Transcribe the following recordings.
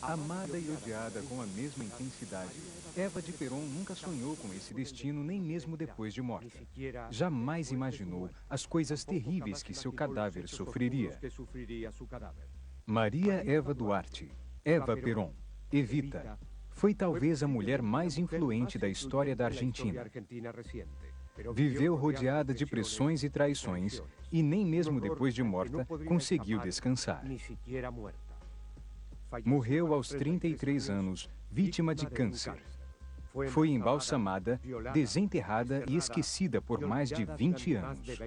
Amada e odiada com a mesma intensidade, Eva de Perón nunca sonhou com esse destino nem mesmo depois de morta. Jamais imaginou as coisas terríveis que seu cadáver sofreria. Maria Eva Duarte, Eva Perón, Evita, foi talvez a mulher mais influente da história da Argentina. Viveu rodeada de pressões e traições e nem mesmo depois de morta conseguiu descansar. Morreu aos 33 anos, vítima de câncer. Foi embalsamada, desenterrada e esquecida por mais de 20 anos.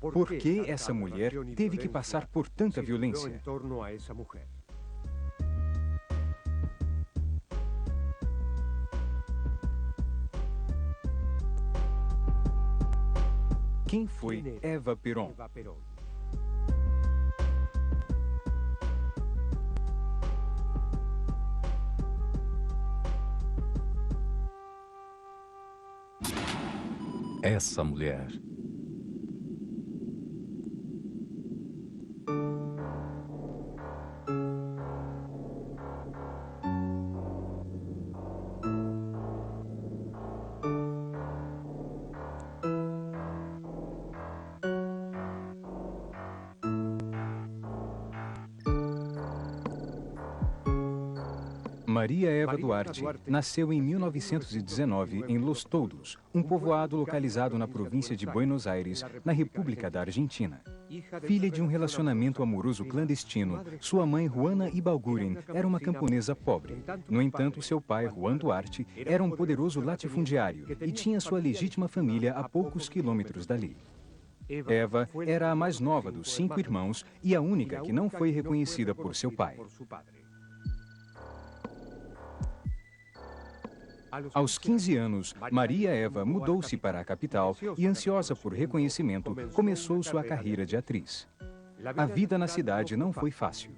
Por que essa mulher teve que passar por tanta violência? Quem foi Eva Perón? Essa mulher. Maria Eva Duarte nasceu em 1919 em Los Toldos, um povoado localizado na província de Buenos Aires, na República da Argentina. Filha de um relacionamento amoroso clandestino, sua mãe, Juana Ibalguren, era uma camponesa pobre. No entanto, seu pai, Juan Duarte, era um poderoso latifundiário e tinha sua legítima família a poucos quilômetros dali. Eva era a mais nova dos 5 irmãos e a única que não foi reconhecida por seu pai. Aos 15 anos, Maria Eva mudou-se para a capital e, ansiosa por reconhecimento, começou sua carreira de atriz. A vida na cidade não foi fácil.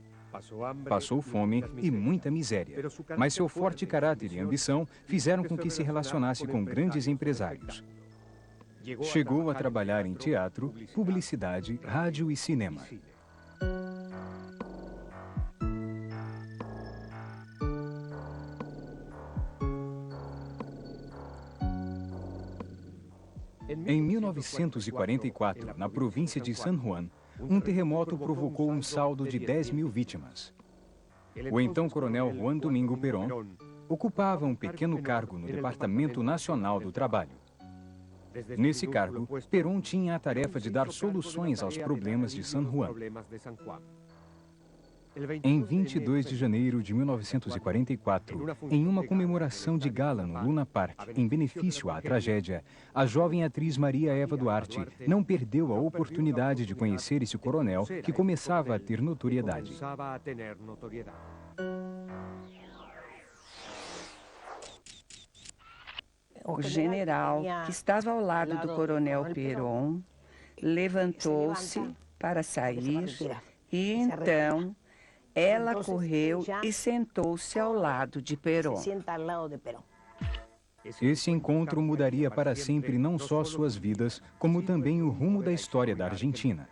Passou fome e muita miséria, mas seu forte caráter e ambição fizeram com que se relacionasse com grandes empresários. Chegou a trabalhar em teatro, publicidade, rádio e cinema. Em 1944, na província de San Juan, um terremoto provocou um saldo de 10 mil vítimas. O então coronel Juan Domingo Perón ocupava um pequeno cargo no Departamento Nacional do Trabalho. Nesse cargo, Perón tinha a tarefa de dar soluções aos problemas de San Juan. Em 22 de janeiro de 1944, em uma comemoração de gala no Luna Park, em benefício à tragédia, a jovem atriz Maria Eva Duarte não perdeu a oportunidade de conhecer esse coronel que começava a ter notoriedade. O general, que estava ao lado do coronel Perón, levantou-se para sair e então ela correu e sentou-se ao lado de Perón. Esse encontro mudaria para sempre não só suas vidas, como também o rumo da história da Argentina.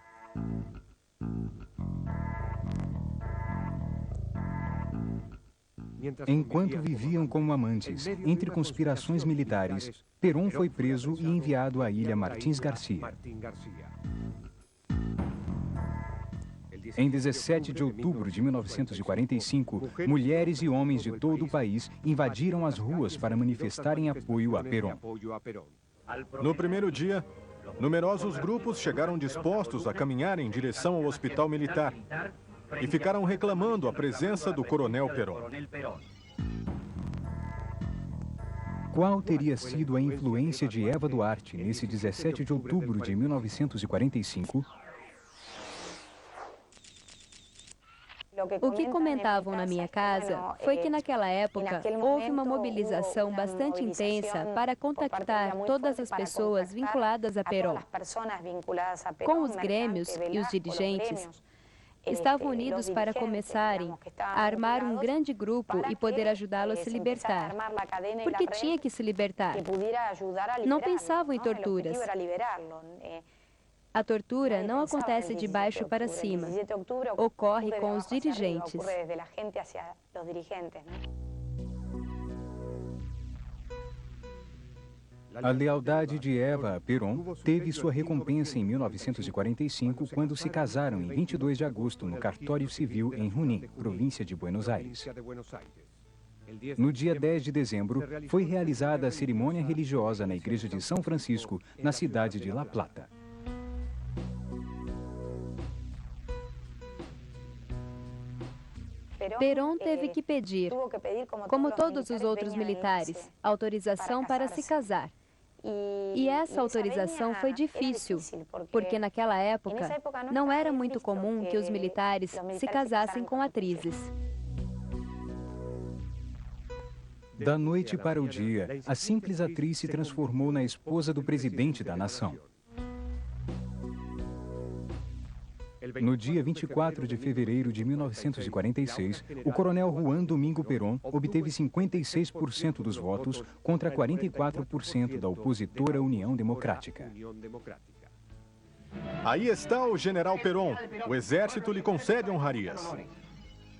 Enquanto viviam como amantes, entre conspirações militares, Perón foi preso e enviado à ilha Martins Garcia. Em 17 de outubro de 1945, mulheres e homens de todo o país invadiram as ruas para manifestarem apoio a Perón. No primeiro dia, numerosos grupos chegaram dispostos a caminhar em direção ao hospital militar e ficaram reclamando a presença do coronel Perón. Qual teria sido a influência de Eva Duarte nesse 17 de outubro de 1945? O que comentavam na minha casa foi que naquela época houve uma mobilização bastante intensa para contactar todas as pessoas vinculadas a Perón. Com os grêmios e os dirigentes, estavam unidos para começarem a armar um grande grupo e poder ajudá-lo a se libertar. Porque tinha que se libertar. Não pensavam em torturas. A tortura não acontece de baixo para cima, ocorre com os dirigentes. A lealdade de Eva a Perón teve sua recompensa em 1945, quando se casaram em 22 de agosto no cartório civil em Junín, província de Buenos Aires. No dia 10 de dezembro, foi realizada a cerimônia religiosa na igreja de São Francisco, na cidade de La Plata. Perón teve que pedir, como todos os outros militares, autorização para se casar. E essa autorização foi difícil, porque naquela época não era muito comum que os militares se casassem com atrizes. Da noite para o dia, a simples atriz se transformou na esposa do presidente da nação. No dia 24 de fevereiro de 1946, o coronel Juan Domingo Perón obteve 56% dos votos contra 44% da opositora União Democrática. Aí está o general Perón. O exército lhe concede honrarias.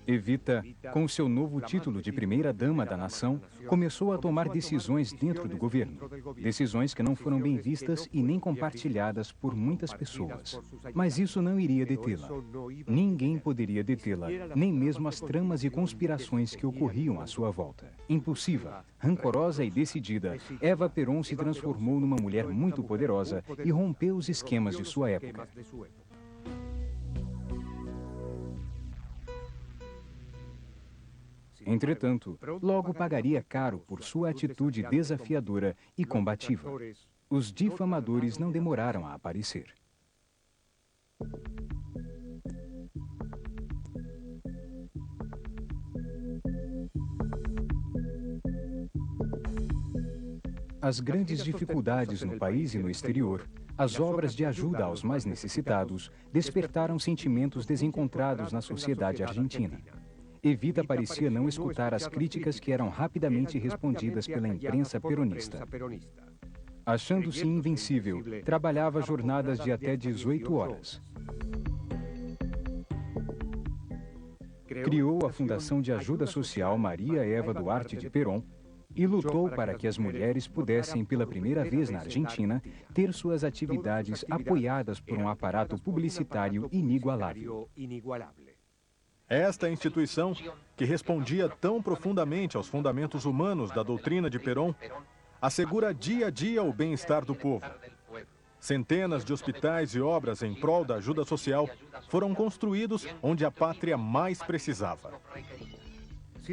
Evita, com seu novo título de primeira-dama da nação, começou a tomar decisões dentro do governo. Decisões que não foram bem vistas e nem compartilhadas por muitas pessoas. Mas isso não iria detê-la. Ninguém poderia detê-la, nem mesmo as tramas e conspirações que ocorriam à sua volta. Impulsiva, rancorosa e decidida, Eva Perón se transformou numa mulher muito poderosa e rompeu os esquemas de sua época. Entretanto, logo pagaria caro por sua atitude desafiadora e combativa. Os difamadores não demoraram a aparecer. As grandes dificuldades no país e no exterior, as obras de ajuda aos mais necessitados, despertaram sentimentos desencontrados na sociedade argentina. Evita parecia não escutar as críticas que eram rapidamente respondidas pela imprensa peronista. Achando-se invencível, trabalhava jornadas de até 18 horas. Criou a Fundação de Ajuda Social Maria Eva Duarte de Perón e lutou para que as mulheres pudessem, pela primeira vez na Argentina, ter suas atividades apoiadas por um aparato publicitário inigualável. Esta instituição, que respondia tão profundamente aos fundamentos humanos da doutrina de Perón, assegura dia a dia o bem-estar do povo. Centenas de hospitais e obras em prol da ajuda social foram construídos onde a pátria mais precisava.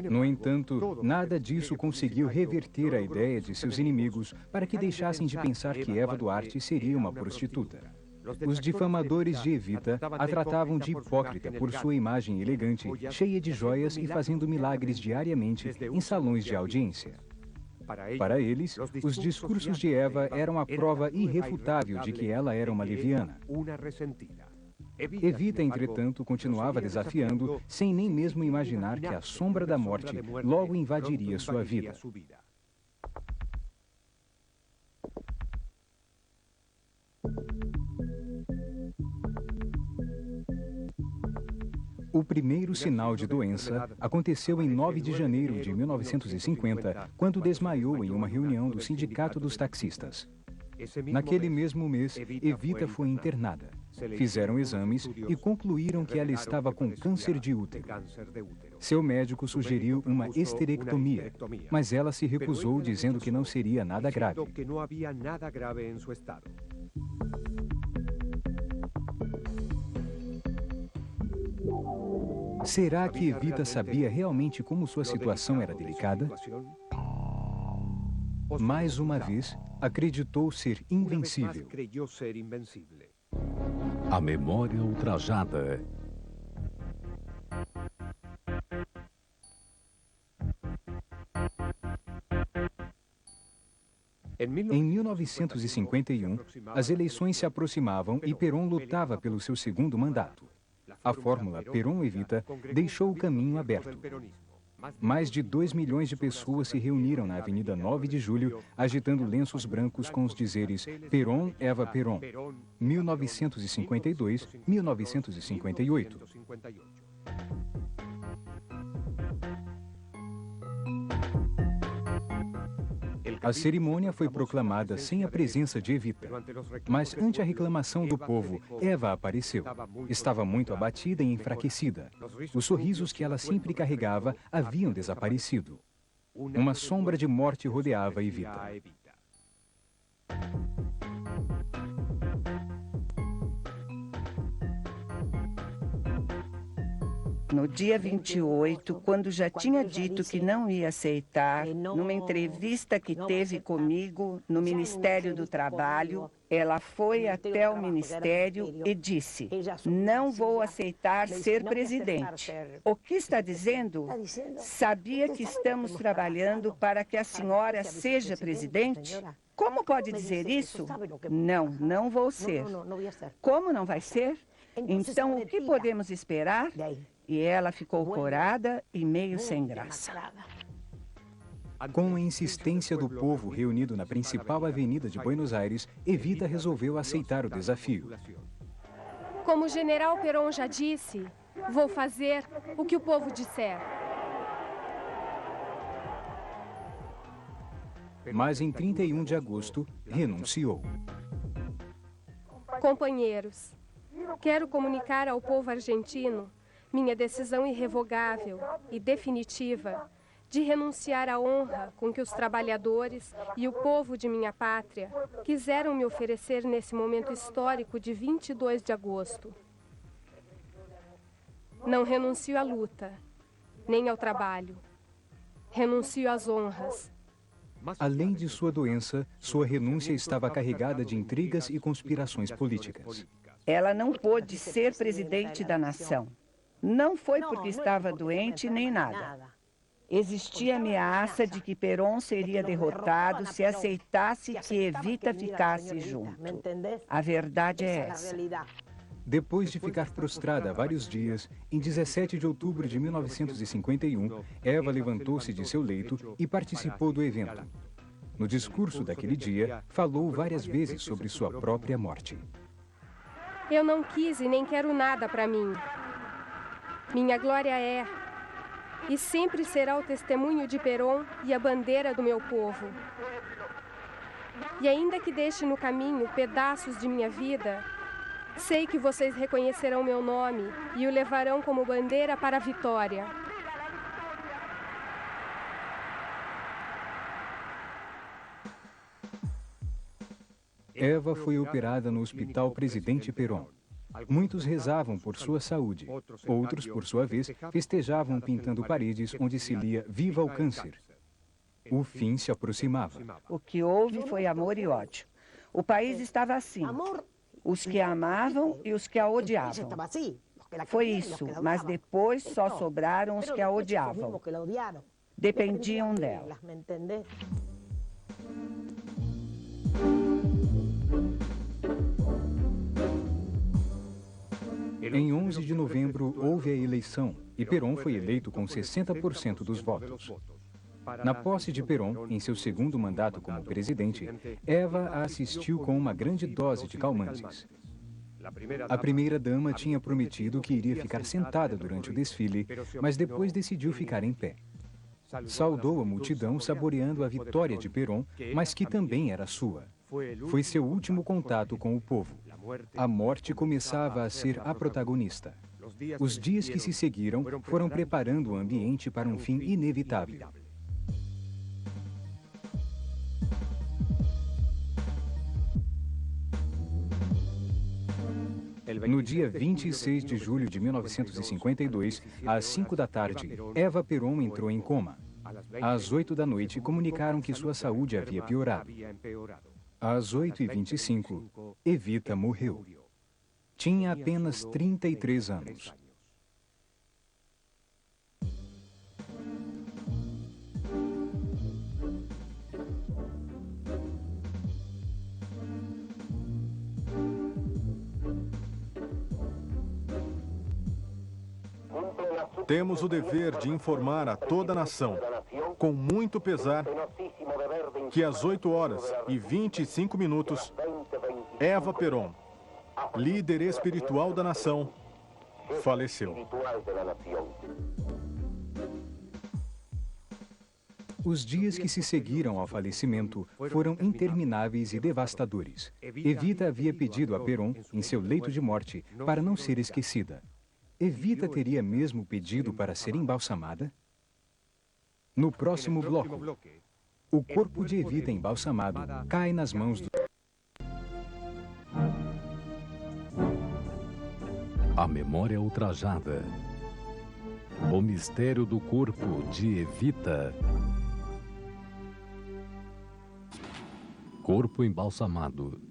No entanto, nada disso conseguiu reverter a ideia de seus inimigos para que deixassem de pensar que Eva Duarte seria uma prostituta. Os difamadores de Evita a tratavam de hipócrita por sua imagem elegante, cheia de joias e fazendo milagres diariamente em salões de audiência. Para eles, os discursos de Eva eram a prova irrefutável de que ela era uma leviana. Evita, entretanto, continuava desafiando, sem nem mesmo imaginar que a sombra da morte logo invadiria sua vida. O primeiro sinal de doença aconteceu em 9 de janeiro de 1950, quando desmaiou em uma reunião do Sindicato dos Taxistas. Naquele mesmo mês, Evita foi internada. Fizeram exames e concluíram que ela estava com câncer de útero. Seu médico sugeriu uma esterectomia, mas ela se recusou, dizendo que não seria nada grave. Será que Evita sabia realmente como sua situação era delicada? Mais uma vez, acreditou ser invencível. A memória ultrajada. Em 1951, as eleições se aproximavam e Perón lutava pelo seu segundo mandato. A fórmula Perón-Evita deixou o caminho aberto. Mais de 2 milhões de pessoas se reuniram na Avenida 9 de Julho, agitando lenços brancos com os dizeres Perón, Eva Perón, 1952-1958. A cerimônia foi proclamada sem a presença de Evita. Mas, ante a reclamação do povo, Eva apareceu. Estava muito abatida e enfraquecida. Os sorrisos que ela sempre carregava haviam desaparecido. Uma sombra de morte rodeava Evita. No dia 28, quando já tinha dito que não ia aceitar, numa entrevista que teve comigo no Ministério do Trabalho, ela foi até o Ministério e disse: não vou aceitar ser presidente. O que está dizendo? Sabia que estamos trabalhando para que a senhora seja presidente? Como pode dizer isso? Não, não vou ser. Como não vai ser? Então, o que podemos esperar? E ela ficou corada e meio sem graça. Com a insistência do povo reunido na principal avenida de Buenos Aires, Evita resolveu aceitar o desafio. Como o general Perón já disse, vou fazer o que o povo disser. Mas em 31 de agosto, renunciou. Companheiros, quero comunicar ao povo argentino minha decisão irrevogável e definitiva de renunciar à honra com que os trabalhadores e o povo de minha pátria quiseram me oferecer nesse momento histórico de 22 de agosto. Não renuncio à luta, nem ao trabalho. Renuncio às honras. Além de sua doença, sua renúncia estava carregada de intrigas e conspirações políticas. Ela não pôde ser presidente da nação. Não foi porque estava doente nem nada. Existia ameaça de que Perón seria derrotado se aceitasse que Evita ficasse junto. A verdade é essa. Depois de ficar prostrada há vários dias, em 17 de outubro de 1951, Eva levantou-se de seu leito e participou do evento. No discurso daquele dia, falou várias vezes sobre sua própria morte. Eu não quis e nem quero nada para mim. Minha glória é e sempre será o testemunho de Perón e a bandeira do meu povo. E ainda que deixe no caminho pedaços de minha vida, sei que vocês reconhecerão meu nome e o levarão como bandeira para a vitória. Eva foi operada no Hospital Presidente Perón. Muitos rezavam por sua saúde. Outros, por sua vez, festejavam pintando paredes onde se lia Viva o Câncer. O fim se aproximava. O que houve foi amor e ódio. O país estava assim. Os que a amavam e os que a odiavam. Foi isso, mas depois só sobraram os que a odiavam. Dependiam dela. Em 11 de novembro, houve a eleição e Perón foi eleito com 60% dos votos. Na posse de Perón, em seu segundo mandato como presidente, Eva a assistiu com uma grande dose de calmantes. A primeira-dama tinha prometido que iria ficar sentada durante o desfile, mas depois decidiu ficar em pé. Saudou a multidão saboreando a vitória de Perón, mas que também era sua. Foi seu último contato com o povo. A morte começava a ser a protagonista. Os dias que se seguiram foram preparando o ambiente para um fim inevitável. No dia 26 de julho de 1952, às 5 da tarde, Eva Perón entrou em coma. Às 8 da noite, comunicaram que sua saúde havia piorado. Às 8h25, Evita morreu. Tinha apenas 33 anos. Temos o dever de informar a toda a nação, com muito pesar, que às 8h25, Eva Perón, líder espiritual da nação, faleceu. Os dias que se seguiram ao falecimento foram intermináveis e devastadores. Evita havia pedido a Perón, em seu leito de morte, para não ser esquecida. Evita teria mesmo pedido para ser embalsamada? No próximo bloco, o corpo de Evita embalsamado cai nas mãos do... A memória ultrajada. O mistério do corpo de Evita. Corpo embalsamado.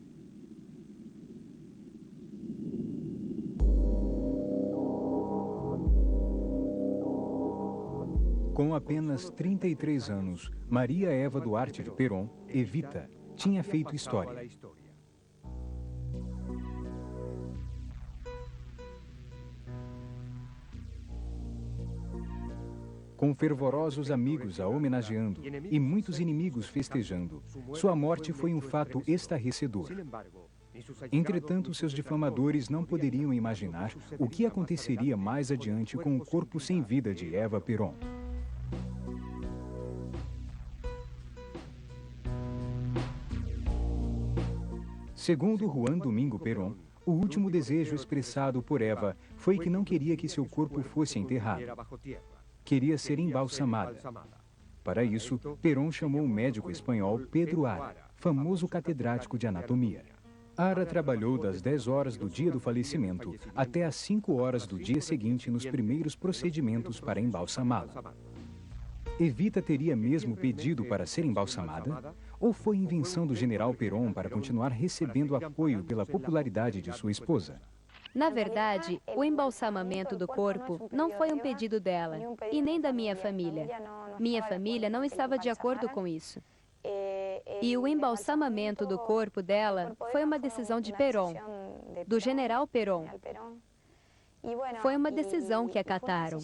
Com apenas 33 anos, Maria Eva Duarte de Perón, Evita, tinha feito história. Com fervorosos amigos a homenageando e muitos inimigos festejando, sua morte foi um fato estarrecedor. Entretanto, seus difamadores não poderiam imaginar o que aconteceria mais adiante com o corpo sem vida de Eva Perón. Segundo Juan Domingo Perón, o último desejo expressado por Eva foi que não queria que seu corpo fosse enterrado. Queria ser embalsamada. Para isso, Perón chamou o médico espanhol Pedro Ara, famoso catedrático de anatomia. Ara trabalhou das 10 horas do dia do falecimento até às 5 horas do dia seguinte nos primeiros procedimentos para embalsamá-la. Evita teria mesmo pedido para ser embalsamada? Ou foi invenção do general Perón para continuar recebendo apoio pela popularidade de sua esposa? Na verdade, o embalsamamento do corpo não foi um pedido dela, e nem da minha família. Minha família não estava de acordo com isso. E o embalsamamento do corpo dela foi uma decisão de Perón, do general Perón. Foi uma decisão que acataram.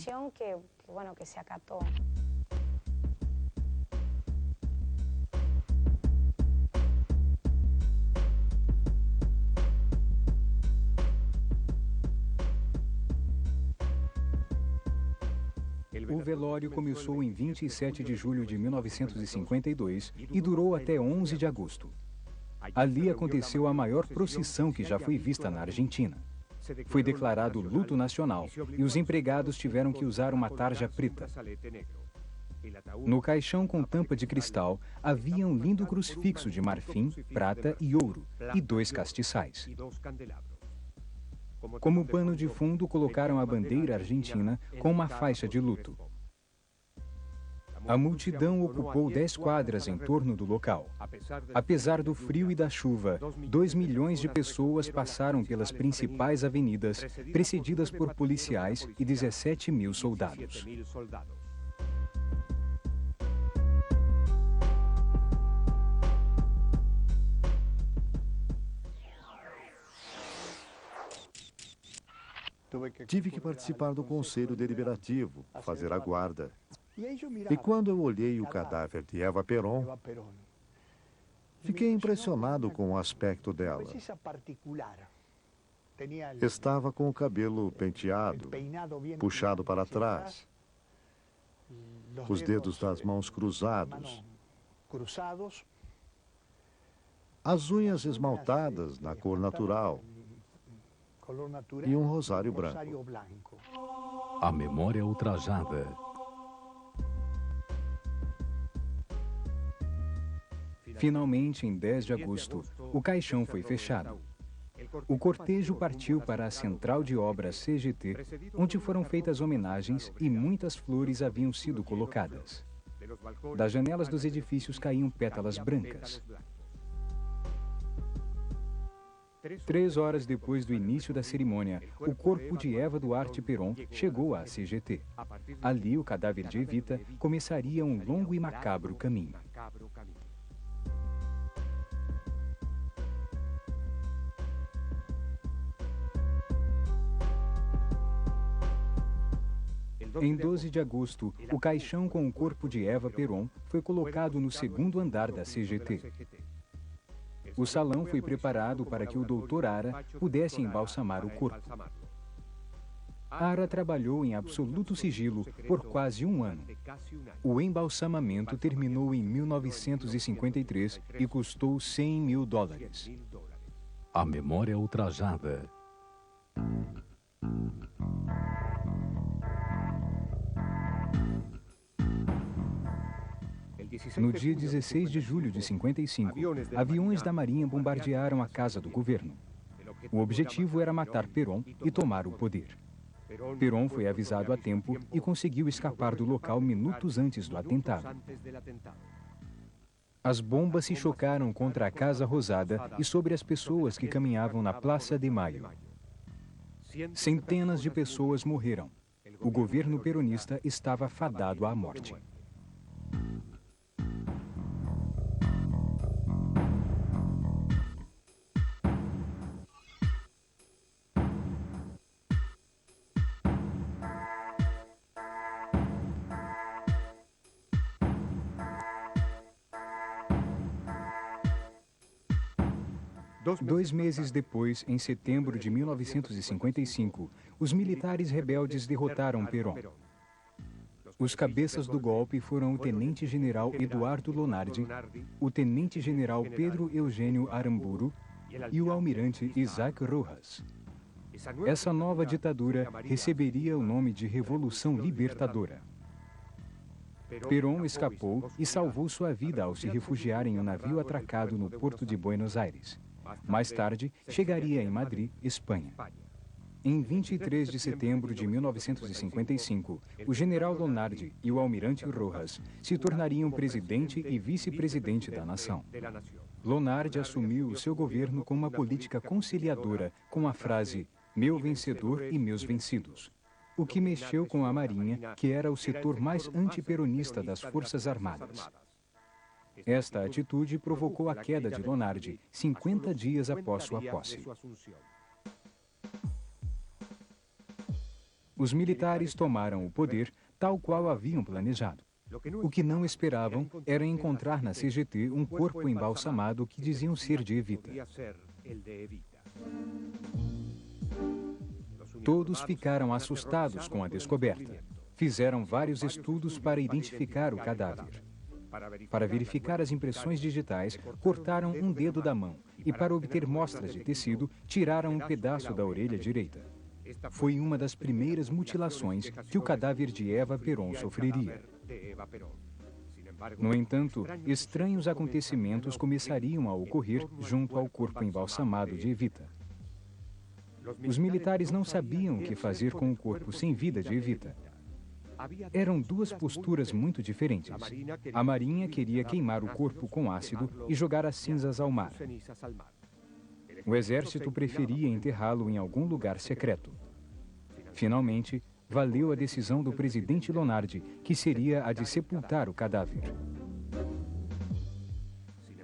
O velório começou em 27 de julho de 1952 e durou até 11 de agosto. Ali aconteceu a maior procissão que já foi vista na Argentina. Foi declarado luto nacional e os empregados tiveram que usar uma tarja preta. No caixão com tampa de cristal havia um lindo crucifixo de marfim, prata e ouro e 2 castiçais. Como pano de fundo, colocaram a bandeira argentina com uma faixa de luto. A multidão ocupou 10 quadras em torno do local. Apesar do frio e da chuva, 2 milhões de pessoas passaram pelas principais avenidas, precedidas por policiais e 17 mil soldados. Tive que participar do conselho deliberativo, fazer a guarda. E quando eu olhei o cadáver de Eva Perón, fiquei impressionado com o aspecto dela. Estava com o cabelo penteado, puxado para trás, os dedos das mãos cruzados, as unhas esmaltadas na cor natural e um rosário branco. A memória ultrajada. Finalmente, em 10 de agosto, o caixão foi fechado. O cortejo partiu para a Central de Obras CGT, onde foram feitas homenagens e muitas flores haviam sido colocadas. Das janelas dos edifícios caíam pétalas brancas. 3 horas depois do início da cerimônia, o corpo de Eva Duarte Perón chegou à CGT. Ali, o cadáver de Evita começaria um longo e macabro caminho. Em 12 de agosto, o caixão com o corpo de Eva Perón foi colocado no segundo andar da CGT. O salão foi preparado para que o Dr. Ara pudesse embalsamar o corpo. Ara trabalhou em absoluto sigilo por quase um ano. O embalsamamento terminou em 1953 e custou $100 mil. A memória ultrajada. No dia 16 de julho de 55, aviões da Marinha bombardearam a casa do governo. O objetivo era matar Perón e tomar o poder. Perón foi avisado a tempo e conseguiu escapar do local minutos antes do atentado. As bombas se chocaram contra a Casa Rosada e sobre as pessoas que caminhavam na Plaza de Mayo. Centenas de pessoas morreram. O governo peronista estava fadado à morte. Dois meses depois, em setembro de 1955, os militares rebeldes derrotaram Perón. Os cabeças do golpe foram o tenente-general Eduardo Lonardi, o tenente-general Pedro Eugênio Aramburu e o almirante Isaac Rojas. Essa nova ditadura receberia o nome de Revolução Libertadora. Perón escapou e salvou sua vida ao se refugiar em um navio atracado no porto de Buenos Aires. Mais tarde, chegaria em Madrid, Espanha. Em 23 de setembro de 1955, o general Lonardi e o almirante Rojas se tornariam presidente e vice-presidente da nação. Lonardi assumiu o seu governo com uma política conciliadora, com a frase "meu vencedor e meus vencidos", o que mexeu com a Marinha, que era o setor mais antiperonista das Forças Armadas. Esta atitude provocou a queda de Lonardi 50 dias após sua posse. Os militares tomaram o poder tal qual haviam planejado. O que não esperavam era encontrar na CGT um corpo embalsamado que diziam ser de Evita. Todos ficaram assustados com a descoberta. Fizeram vários estudos para identificar o cadáver. Para verificar as impressões digitais, cortaram um dedo da mão e, para obter mostras de tecido, tiraram um pedaço da orelha direita. Foi uma das primeiras mutilações que o cadáver de Eva Perón sofreria. No entanto, estranhos acontecimentos começariam a ocorrer junto ao corpo embalsamado de Evita. Os militares não sabiam o que fazer com o corpo sem vida de Evita. Eram duas posturas muito diferentes. A Marinha queria queimar o corpo com ácido e jogar as cinzas ao mar. O exército preferia enterrá-lo em algum lugar secreto. Finalmente, valeu a decisão do presidente Lonardi, que seria a de sepultar o cadáver.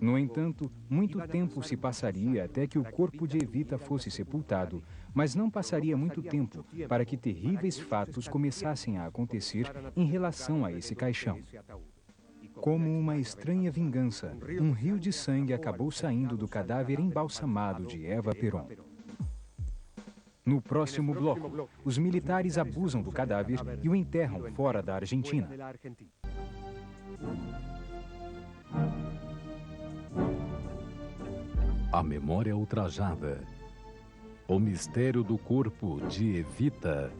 No entanto, muito tempo se passaria até que o corpo de Evita fosse sepultado, mas não passaria muito tempo para que terríveis fatos começassem a acontecer em relação a esse caixão. Como uma estranha vingança, um rio de sangue acabou saindo do cadáver embalsamado de Eva Perón. No próximo bloco, os militares abusam do cadáver e o enterram fora da Argentina. A memória ultrajada. O mistério do corpo de Evita.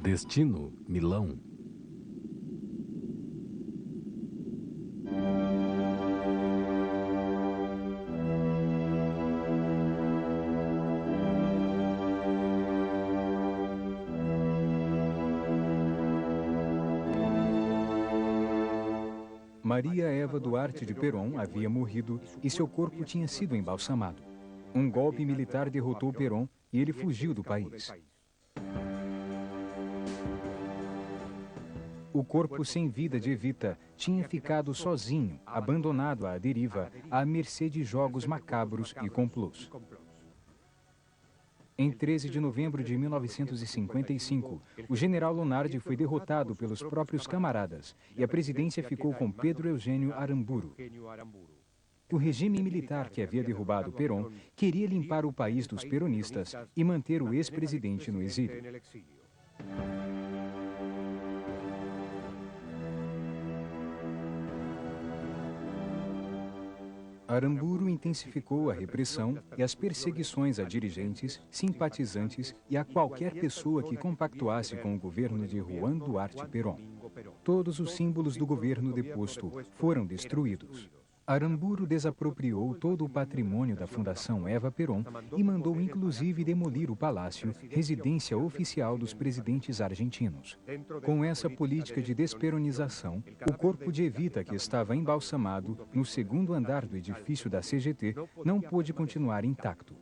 Destino, Milão. Maria Eva Duarte de Perón havia morrido e seu corpo tinha sido embalsamado. Um golpe militar derrotou Perón e ele fugiu do país. O corpo sem vida de Evita tinha ficado sozinho, abandonado à deriva, à mercê de jogos macabros e complôs. Em 13 de novembro de 1955, o general Lunardi foi derrotado pelos próprios camaradas e a presidência ficou com Pedro Eugênio Aramburu. O regime militar que havia derrubado Perón queria limpar o país dos peronistas e manter o ex-presidente no exílio. Aramburu intensificou a repressão e as perseguições a dirigentes, simpatizantes e a qualquer pessoa que compactuasse com o governo de Juan Duarte Perón. Todos os símbolos do governo deposto foram destruídos. Aramburu desapropriou todo o patrimônio da Fundação Eva Perón e mandou inclusive demolir o palácio, residência oficial dos presidentes argentinos. Com essa política de desperonização, o corpo de Evita, que estava embalsamado no segundo andar do edifício da CGT, não pôde continuar intacto.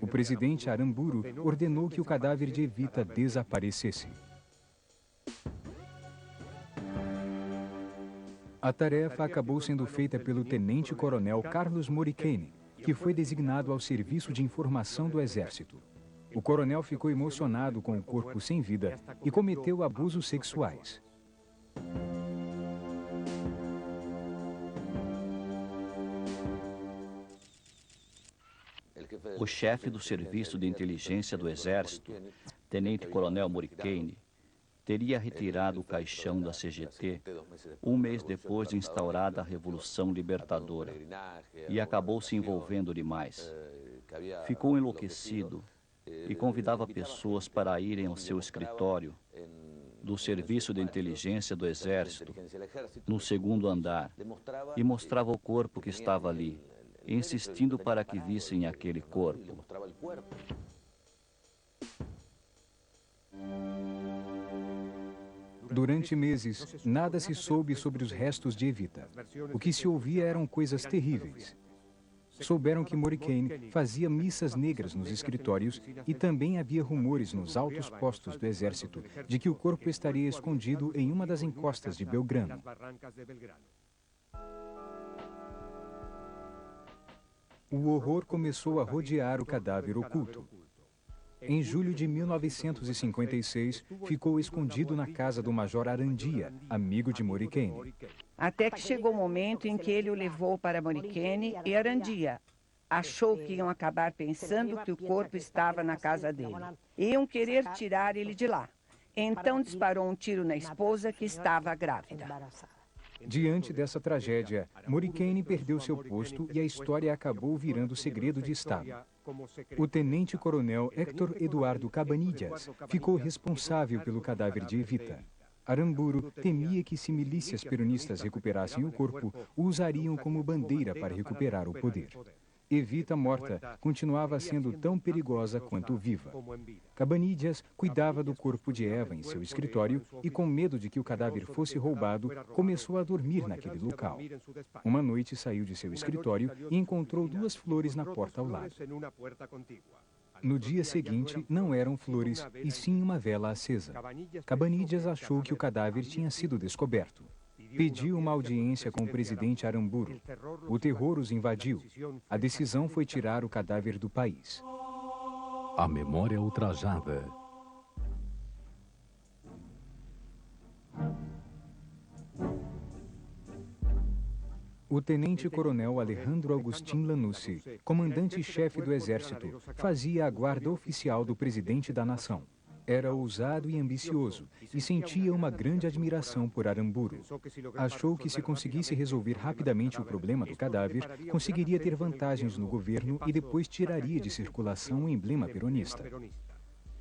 O presidente Aramburu ordenou que o cadáver de Evita desaparecesse. A tarefa acabou sendo feita pelo tenente-coronel Carlos Moricane, que foi designado ao Serviço de Informação do Exército. O coronel ficou emocionado com o corpo sem vida e cometeu abusos sexuais. O chefe do Serviço de Inteligência do Exército, tenente-coronel Moricane, teria retirado o caixão da CGT um mês depois de instaurada a Revolução Libertadora e acabou se envolvendo demais. Ficou enlouquecido e convidava pessoas para irem ao seu escritório do Serviço de Inteligência do Exército, no segundo andar, e mostrava o corpo que estava ali, insistindo para que vissem aquele corpo. Durante meses, nada se soube sobre os restos de Evita. O que se ouvia eram coisas terríveis. Souberam que Moricane fazia missas negras nos escritórios e também havia rumores nos altos postos do exército de que o corpo estaria escondido em uma das encostas de Belgrano. O horror começou a rodear o cadáver oculto. Em julho de 1956, ficou escondido na casa do Major Arandia, amigo de Moricane. Até que chegou o momento em que ele o levou para Moricane e Arandia achou que iam acabar pensando que o corpo estava na casa dele. Iam querer tirar ele de lá. Então disparou um tiro na esposa que estava grávida. Diante dessa tragédia, Moricane perdeu seu posto e a história acabou virando segredo de Estado. O tenente-coronel Héctor Eduardo Cabanillas ficou responsável pelo cadáver de Evita. Aramburu temia que, se milícias peronistas recuperassem o corpo, o usariam como bandeira para recuperar o poder. Evita, morta, continuava sendo tão perigosa quanto viva. Cabanillas cuidava do corpo de Eva em seu escritório e, com medo de que o cadáver fosse roubado, começou a dormir naquele local. Uma noite saiu de seu escritório e encontrou 2 flores na porta ao lado. No dia seguinte, não eram flores, e sim uma vela acesa. Cabanillas achou que o cadáver tinha sido descoberto. Pediu uma audiência com o presidente Aramburu. O terror os invadiu. A decisão foi tirar o cadáver do país. A memória ultrajada. O tenente-coronel Alejandro Agustín Lanusse, comandante-chefe do Exército, fazia a guarda oficial do presidente da nação. Era ousado e ambicioso e sentia uma grande admiração por Aramburu. Achou que, se conseguisse resolver rapidamente o problema do cadáver, conseguiria ter vantagens no governo e depois tiraria de circulação o emblema peronista.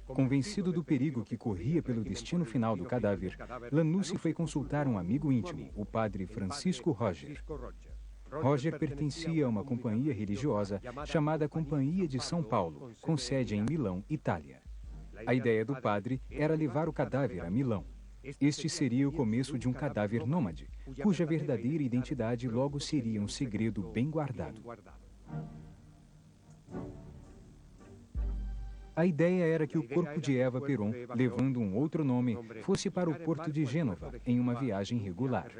Convencido do perigo que corria pelo destino final do cadáver, Lanusse foi consultar um amigo íntimo, o padre Francisco Roger. Roger pertencia a uma companhia religiosa chamada Companhia de São Paulo, com sede em Milão, Itália. A ideia do padre era levar o cadáver a Milão. Este seria o começo de um cadáver nômade, cuja verdadeira identidade logo seria um segredo bem guardado. A ideia era que o corpo de Eva Perón, levando um outro nome, fosse para o porto de Gênova, em uma viagem regular.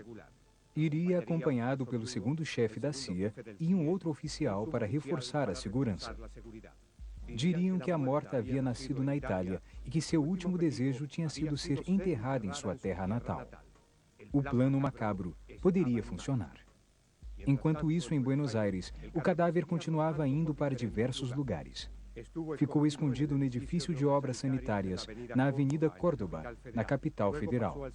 Iria acompanhado pelo segundo chefe da CIA e um outro oficial para reforçar a segurança. Diriam que a morta havia nascido na Itália e que seu último desejo tinha sido ser enterrada em sua terra natal. O plano macabro poderia funcionar. Enquanto isso, em Buenos Aires, o cadáver continuava indo para diversos lugares. Ficou escondido no edifício de obras sanitárias, na Avenida Córdoba, na capital federal.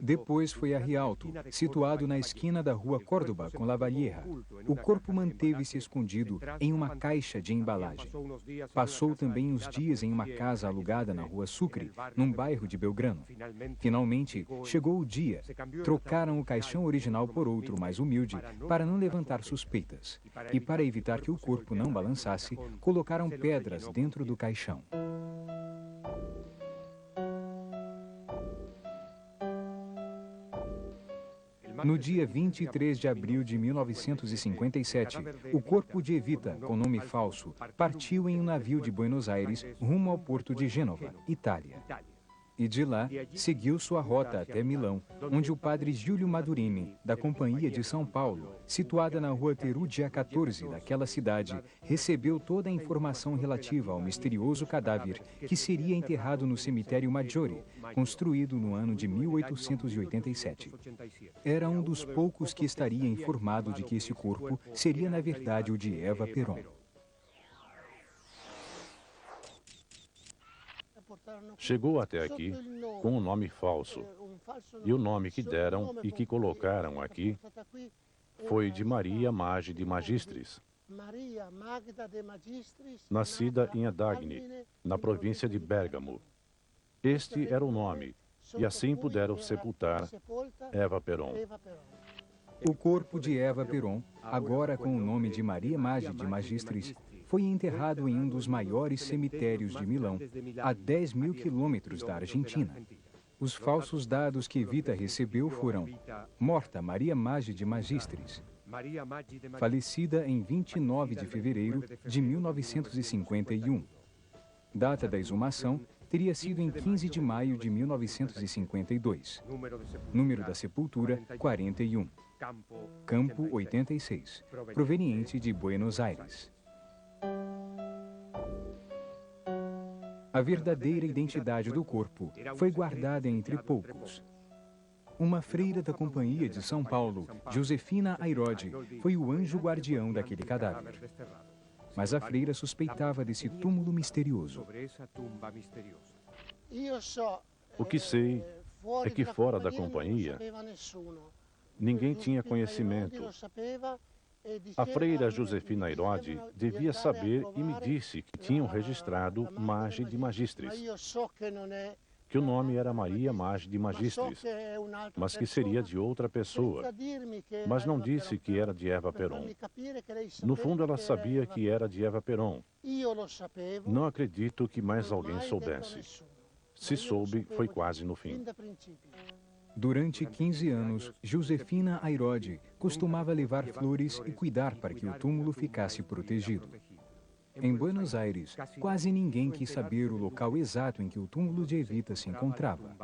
Depois foi a Rialto, situado na esquina da rua Córdoba com La Valleja. O corpo manteve-se escondido em uma caixa de embalagem. Passou também uns dias em uma casa alugada na rua Sucre, num bairro de Belgrano. Finalmente, chegou o dia. Trocaram o caixão original por outro mais humilde para não levantar suspeitas. E para evitar que o corpo não balançasse, colocaram pedras dentro do caixão. No dia 23 de abril de 1957, o corpo de Evita, com nome falso, partiu em um navio de Buenos Aires rumo ao porto de Gênova, Itália. E de lá, seguiu sua rota até Milão, onde o padre Giulio Madurini, da Companhia de São Paulo, situada na rua Perugia 14 daquela cidade, recebeu toda a informação relativa ao misterioso cadáver que seria enterrado no cemitério Maggiore, construído no ano de 1887. Era um dos poucos que estaria informado de que esse corpo seria, na verdade, o de Eva Peron. Chegou até aqui com um nome falso, e o nome que deram e que colocaram aqui foi de Maria Maggi de Magistris, nascida em Adagni, na província de Bérgamo. Este era o nome, e assim puderam sepultar Eva Peron. O corpo de Eva Peron, agora com o nome de Maria Maggi de Magistris, foi enterrado em um dos maiores cemitérios de Milão, a 10 mil quilômetros da Argentina. Os falsos dados que Evita recebeu foram: morta Maria Maggi de Magistris, falecida em 29 de fevereiro de 1951. Data da exumação teria sido em 15 de maio de 1952. Número da sepultura, 41. Campo 86, proveniente de Buenos Aires. A verdadeira identidade do corpo foi guardada entre poucos. Uma freira da Companhia de São Paulo, Josefina Airodi, foi o anjo guardião daquele cadáver. Mas a freira suspeitava desse túmulo misterioso. O que sei é que fora da companhia, ninguém tinha conhecimento. A freira Josefina Airodi devia saber e me disse que tinham registrado Maggi de Magistris, que o nome era Maria Maggi de Magistris, mas que seria de outra pessoa, mas não disse que era de Eva Peron. No fundo, ela sabia que era de Eva Peron. Não acredito que mais alguém soubesse. Se soube, foi quase no fim. Durante 15 anos, Josefina Airodi costumava levar flores e cuidar para que o túmulo ficasse protegido. Em Buenos Aires, quase ninguém quis saber o local exato em que o túmulo de Evita se encontrava.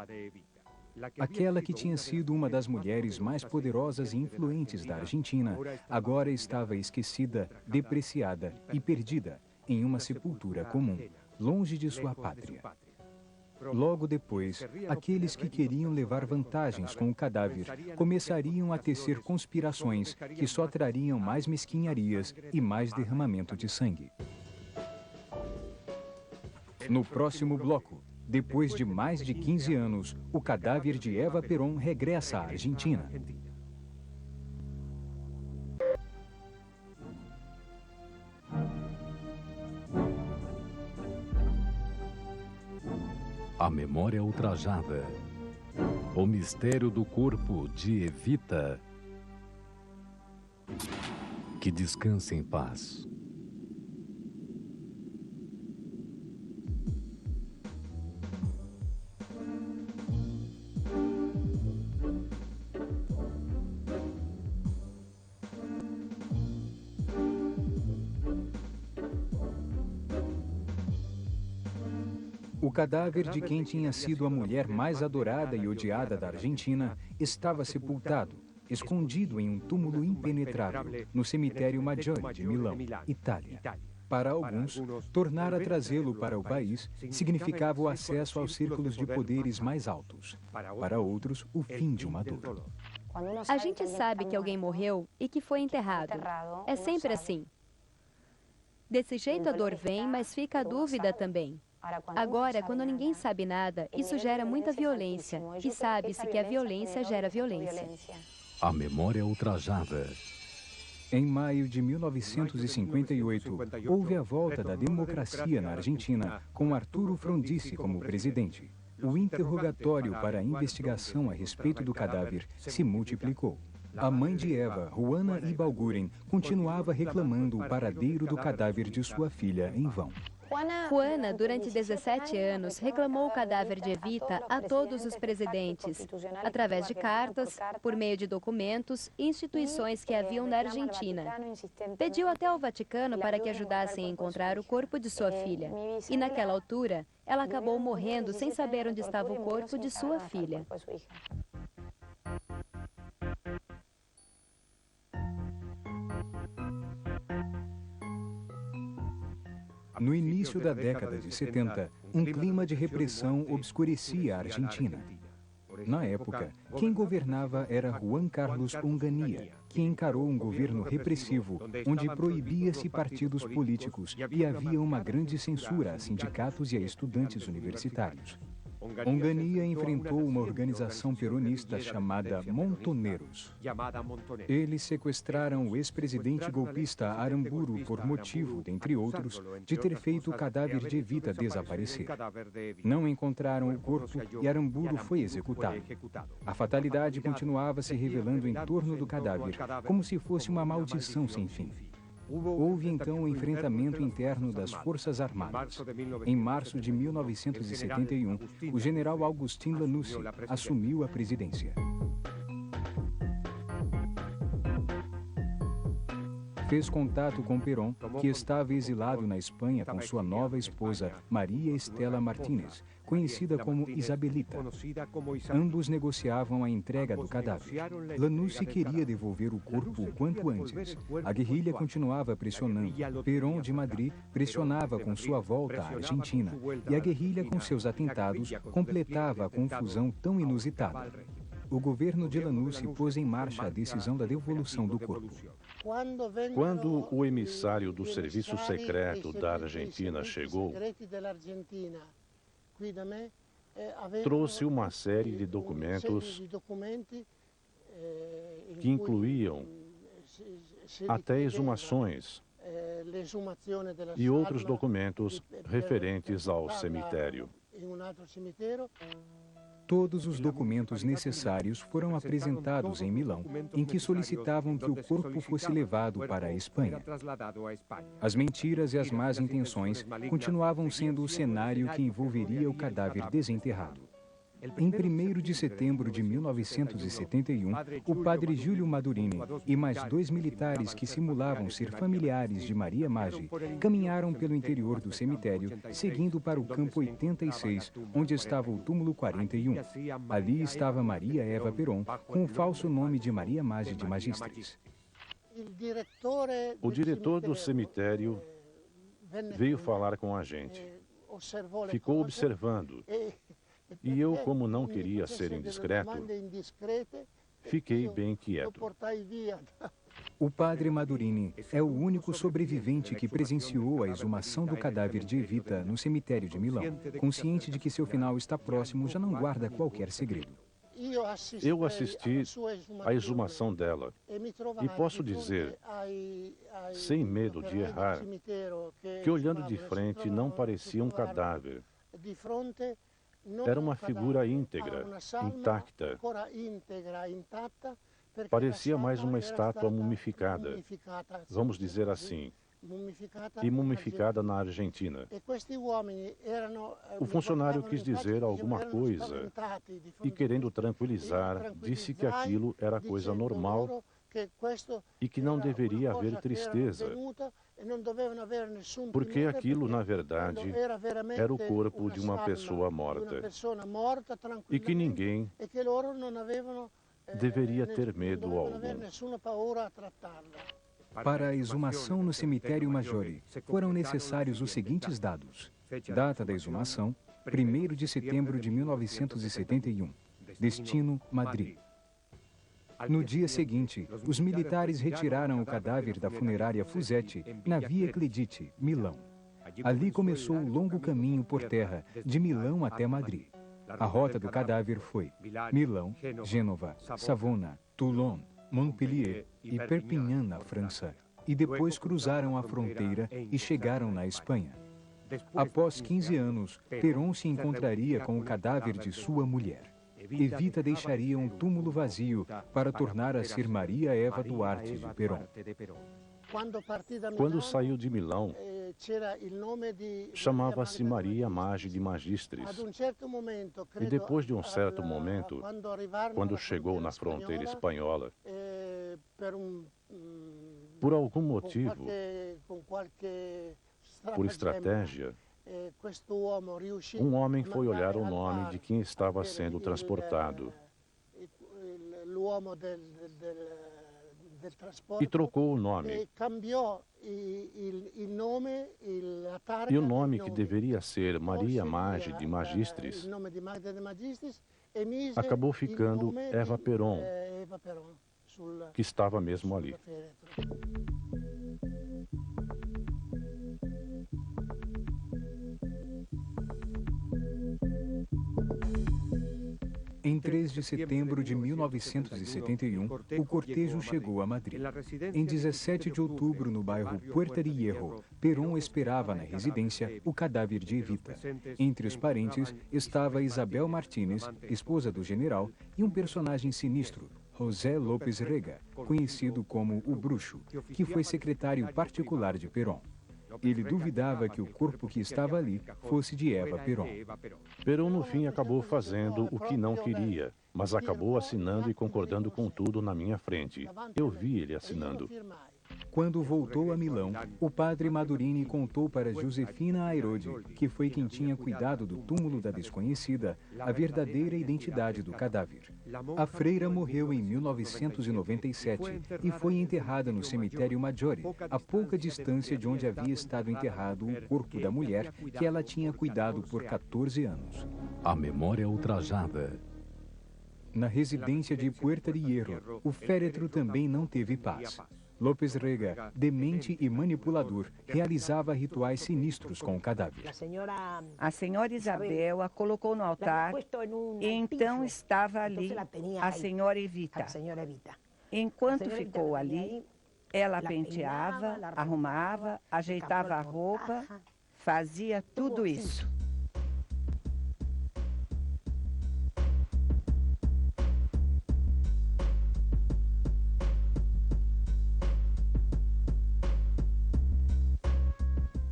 Aquela que tinha sido uma das mulheres mais poderosas e influentes da Argentina, agora estava esquecida, depreciada e perdida em uma sepultura comum, longe de sua pátria. Logo depois, aqueles que queriam levar vantagens com o cadáver começariam a tecer conspirações que só trariam mais mesquinharias e mais derramamento de sangue. No próximo bloco, depois de mais de 15 anos, o cadáver de Eva Peron regressa à Argentina. A memória ultrajada. O mistério do corpo de Evita. Que descanse em paz. O cadáver de quem tinha sido a mulher mais adorada e odiada da Argentina estava sepultado, escondido em um túmulo impenetrável, no cemitério Maggiore de Milão, Itália. Para alguns, tornar a trazê-lo para o país significava o acesso aos círculos de poderes mais altos. Para outros, o fim de uma dor. A gente sabe que alguém morreu e que foi enterrado. É sempre assim. Desse jeito a dor vem, mas fica a dúvida também. Agora, quando ninguém sabe nada, isso gera muita violência. E sabe-se que a violência gera violência. A memória ultrajada. Em maio de 1958, houve a volta da democracia na Argentina, com Arturo Frondizi como presidente. O interrogatório para a investigação a respeito do cadáver se multiplicou. A mãe de Eva, Juana Ibalguren, continuava reclamando o paradeiro do cadáver de sua filha em vão. Juana, durante 17 anos, reclamou o cadáver de Evita a todos os presidentes, através de cartas, por meio de documentos e instituições que haviam na Argentina. Pediu até ao Vaticano para que ajudassem a encontrar o corpo de sua filha. E naquela altura, ela acabou morrendo sem saber onde estava o corpo de sua filha. No início da década de 70, um clima de repressão obscurecia a Argentina. Na época, quem governava era Juan Carlos Onganía, que encarou um governo repressivo, onde proibia-se partidos políticos e havia uma grande censura a sindicatos e a estudantes universitários. Onganía enfrentou uma organização peronista chamada Montoneros. Eles sequestraram o ex-presidente golpista Aramburu por motivo, dentre outros, de ter feito o cadáver de Evita desaparecer. Não encontraram o corpo e Aramburu foi executado. A fatalidade continuava se revelando em torno do cadáver, como se fosse uma maldição sem fim. Houve então o enfrentamento interno das Forças Armadas. Em março de 1971, o general Agustín Lanusse assumiu a presidência. Fez contato com Perón, que estava exilado na Espanha com sua nova esposa, Maria Estela Martínez, conhecida como Isabelita. Ambos negociavam a entrega do cadáver. Lanusse queria devolver o corpo o quanto antes. A guerrilha continuava pressionando. Perón de Madrid pressionava com sua volta à Argentina. E a guerrilha, com seus atentados, completava a confusão tão inusitada. O governo de Lanusse pôs em marcha a decisão da devolução do corpo. Quando o emissário do serviço secreto da Argentina chegou, trouxe uma série de documentos que incluíam até exumações e outros documentos referentes ao cemitério. Todos os documentos necessários foram apresentados em Milão, em que solicitavam que o corpo fosse levado para a Espanha. As mentiras e as más intenções continuavam sendo o cenário que envolveria o cadáver desenterrado. Em 1º de setembro de 1971, o padre Júlio Madurini e mais 2 militares que simulavam ser familiares de Maria Maggi caminharam pelo interior do cemitério, seguindo para o campo 86, onde estava o túmulo 41. Ali estava Maria Eva Perón, com o falso nome de Maria Maggi de Magistris. O diretor do cemitério veio falar com a gente. Ficou observando. E eu, como não queria ser indiscreto, fiquei bem quieto. O padre Madurini é o único sobrevivente que presenciou a exumação do cadáver de Evita no cemitério de Milão. Consciente de que seu final está próximo, já não guarda qualquer segredo. Eu assisti à exumação dela e posso dizer, sem medo de errar, que olhando de frente não parecia um cadáver. Era uma figura íntegra, intacta. Parecia mais uma estátua mumificada, vamos dizer assim, e mumificada na Argentina. O funcionário quis dizer alguma coisa e, querendo tranquilizar, disse que aquilo era coisa normal e que não deveria haver tristeza, porque aquilo, na verdade, era o corpo de uma pessoa morta e que ninguém deveria ter medo algum. Para a exumação no cemitério Maggiore, foram necessários os seguintes dados. Data da exumação, 1º de setembro de 1971. Destino, Madrid. No dia seguinte, os militares retiraram o cadáver da funerária Fusetti na Via Cledite, Milão. Ali começou o longo caminho por terra, de Milão até Madrid. A rota do cadáver foi Milão, Gênova, Savona, Toulon, Montpellier e Perpignan, na França, e depois cruzaram a fronteira e chegaram na Espanha. Após 15 anos, Perón se encontraria com o cadáver de sua mulher. Evita deixaria um túmulo vazio para tornar a ser Maria Eva Duarte de Perón. Quando saiu de Milão, chamava-se Maria Magi de Magistris. E depois de um certo momento, quando chegou na fronteira espanhola, por algum motivo, por estratégia, um homem foi olhar o nome de quem estava sendo transportado e trocou o nome. E o nome que deveria ser Maria Magi de Magistris acabou ficando Eva Perón, que estava mesmo ali. Em 3 de setembro de 1971, o cortejo chegou a Madrid. Em 17 de outubro, no bairro Puerta de Hierro, Perón esperava na residência o cadáver de Evita. Entre os parentes estava Isabel Martínez, esposa do general, e um personagem sinistro, José López Rega, conhecido como o Bruxo, que foi secretário particular de Perón. Ele duvidava que o corpo que estava ali fosse de Eva Perón. Perón, no fim, acabou fazendo o que não queria, mas acabou assinando e concordando com tudo na minha frente. Eu vi ele assinando. Quando voltou a Milão, o padre Madurini contou para Josefina Airodi, que foi quem tinha cuidado do túmulo da desconhecida, a verdadeira identidade do cadáver. A freira morreu em 1997 e foi enterrada no cemitério Maggiore, a pouca distância de onde havia estado enterrado o corpo da mulher que ela tinha cuidado por 14 anos. A memória ultrajada. Na residência de Puerta de Hierro, o féretro também não teve paz. López Rega, demente e manipulador, realizava rituais sinistros com o cadáver. A senhora Isabel a colocou no altar e então estava ali a senhora Evita. Enquanto ficou ali, ela penteava, arrumava, ajeitava a roupa, fazia tudo isso.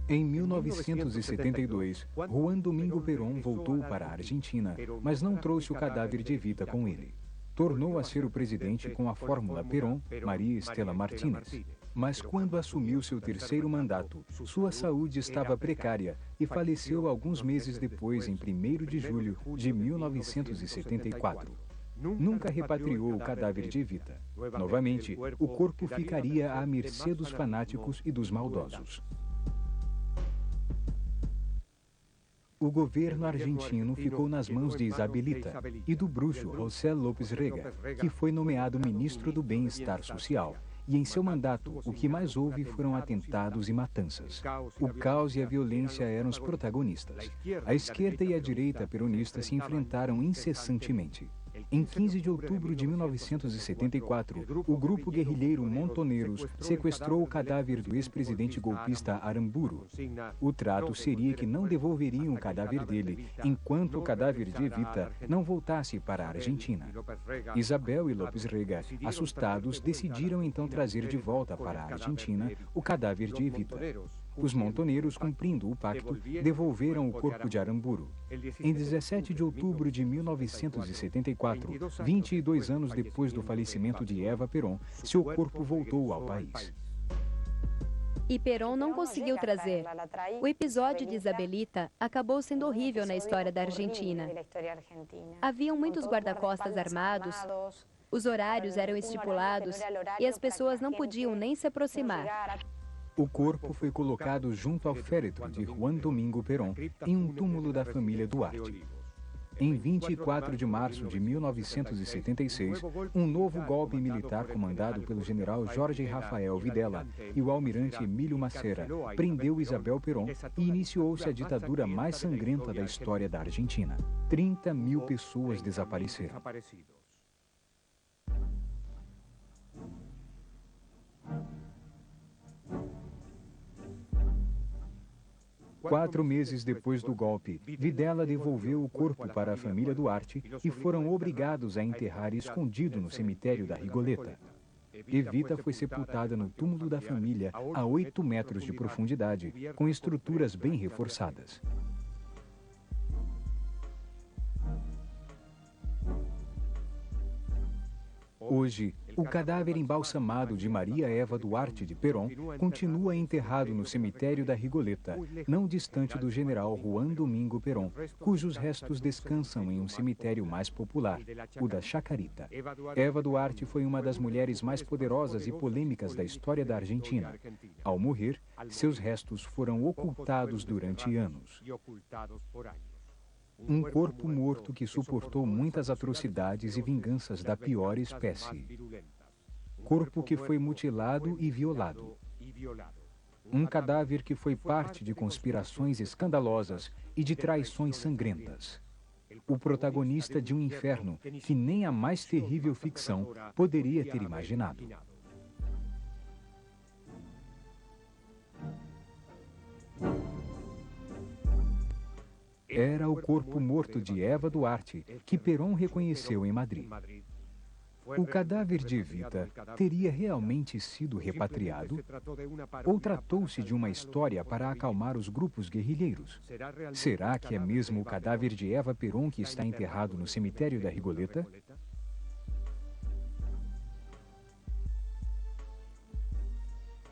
Em 1972, Juan Domingo Perón voltou para a Argentina, mas não trouxe o cadáver de Evita com ele. Tornou a ser o presidente com a fórmula Perón, Maria Estela Martínez. Mas quando assumiu seu terceiro mandato, sua saúde estava precária e faleceu alguns meses depois, em 1º de julho de 1974. Nunca repatriou o cadáver de Evita. Novamente, o corpo ficaria à mercê dos fanáticos e dos maldosos. O governo argentino ficou nas mãos de Isabelita e do bruxo José López Rega, que foi nomeado ministro do Bem-Estar Social. E em seu mandato, o que mais houve foram atentados e matanças. O caos e a violência eram os protagonistas. A esquerda e a direita peronista se enfrentaram incessantemente. Em 15 de outubro de 1974, o grupo guerrilheiro Montoneros sequestrou o cadáver do ex-presidente golpista Aramburu. O trato seria que não devolveriam o cadáver dele, enquanto o cadáver de Evita não voltasse para a Argentina. Isabel e López Rega, assustados, decidiram então trazer de volta para a Argentina o cadáver de Evita. Os montoneiros, cumprindo o pacto, devolveram o corpo de Aramburu. Em 17 de outubro de 1974, 22 anos depois do falecimento de Eva Perón, seu corpo voltou ao país. E Perón não conseguiu trazer. O episódio de Isabelita acabou sendo horrível na história da Argentina. Haviam muitos guarda-costas armados, Os horários eram estipulados e as pessoas não podiam nem se aproximar. O corpo foi colocado junto ao féretro de Juan Domingo Perón, em um túmulo da família Duarte. Em 24 de março de 1976, um novo golpe militar comandado pelo general Jorge Rafael Videla e o almirante Emílio Massera prendeu Isabel Perón e iniciou-se a ditadura mais sangrenta da história da Argentina. 30 mil pessoas desapareceram. 4 meses depois do golpe, Videla devolveu o corpo para a família Duarte e foram obrigados a enterrar escondido no cemitério da Rigoleta. Evita foi sepultada no túmulo da família a 8 metros de profundidade, com estruturas bem reforçadas. Hoje, o cadáver embalsamado de Maria Eva Duarte de Perón continua enterrado no cemitério da Rigoleta, não distante do general Juan Domingo Perón, cujos restos descansam em um cemitério mais popular, o da Chacarita. Eva Duarte foi uma das mulheres mais poderosas e polêmicas da história da Argentina. Ao morrer, seus restos foram ocultados durante anos. Um corpo morto que suportou muitas atrocidades e vinganças da pior espécie. Corpo que foi mutilado e violado. Um cadáver que foi parte de conspirações escandalosas e de traições sangrentas. O protagonista de um inferno que nem a mais terrível ficção poderia ter imaginado. Era o corpo morto de Eva Duarte, que Perón reconheceu em Madrid. O cadáver de Evita teria realmente sido repatriado? Ou tratou-se de uma história para acalmar os grupos guerrilheiros? Será que é mesmo o cadáver de Eva Perón que está enterrado no cemitério da Rigoleta?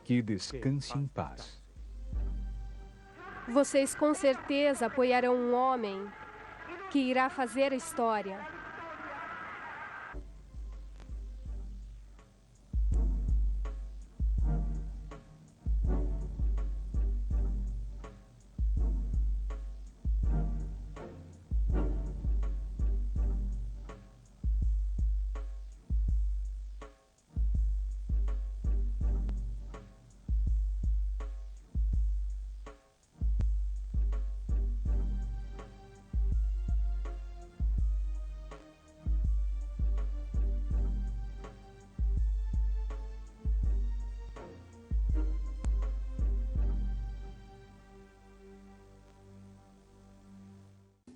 Que descanse em paz. Vocês com certeza apoiarão um homem que irá fazer a história.